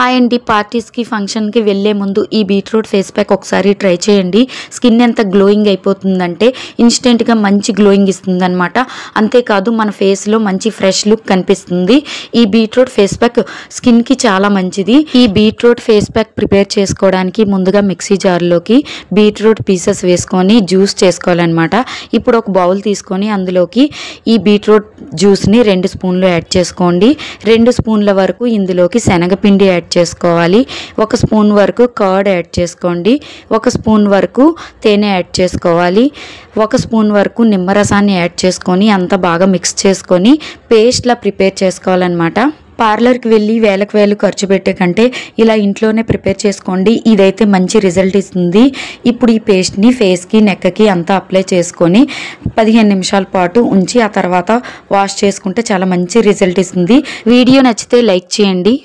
Hi అండి, పార్టీస్కి ఫంక్షన్కి వెళ్ళే ముందు ఈ బీట్రూట్ ఫేస్ ప్యాక్ ఒకసారి ట్రై చేయండి. స్కిన్ ఎంత గ్లోయింగ్ అయిపోతుందంటే ఇన్స్టెంట్గా మంచి గ్లోయింగ్ ఇస్తుంది అనమాట. అంతేకాదు మన ఫేస్లో మంచి ఫ్రెష్ లుక్ కనిపిస్తుంది. ఈ బీట్రూట్ ఫేస్ ప్యాక్ స్కిన్కి చాలా మంచిది. ఈ బీట్రూట్ ఫేస్ ప్యాక్ ప్రిపేర్ చేసుకోవడానికి ముందుగా మిక్సీ జార్లోకి బీట్రూట్ పీసెస్ వేసుకొని జ్యూస్ చేసుకోవాలన్నమాట. ఇప్పుడు ఒక బౌల్ తీసుకొని అందులోకి ఈ బీట్రూట్ జ్యూస్ని 2 స్పూన్లు యాడ్ చేసుకోండి. 2 స్పూన్ల వరకు ఇందులోకి శనగపిండి యాడ్ చేసుకోవాలి. 1 స్పూన్ వరకు కర్డ్ యాడ్ చేసుకోండి. 1 స్పూన్ వరకు తేనె యాడ్ చేసుకోవాలి. 1 స్పూన్ వరకు నిమ్మరసాన్ని యాడ్ చేసుకొని అంతా బాగా మిక్స్ చేసుకొని పేస్ట్లా ప్రిపేర్ చేసుకోవాలన్నమాట. పార్లర్కి వెళ్ళి వేలకు వేలు ఖర్చు పెట్టే కంటే ఇలా ఇంట్లోనే ప్రిపేర్ చేసుకోండి. ఇదైతే మంచి రిజల్ట్ ఇస్తుంది. ఇప్పుడు ఈ పేస్ట్ని ఫేస్కి నెక్కి అంతా అప్లై చేసుకొని 15 నిమిషాల పాటు ఉంచి ఆ తర్వాత వాష్ చేసుకుంటే చాలా మంచి రిజల్ట్ ఇస్తుంది. వీడియో నచ్చితే లైక్ చేయండి.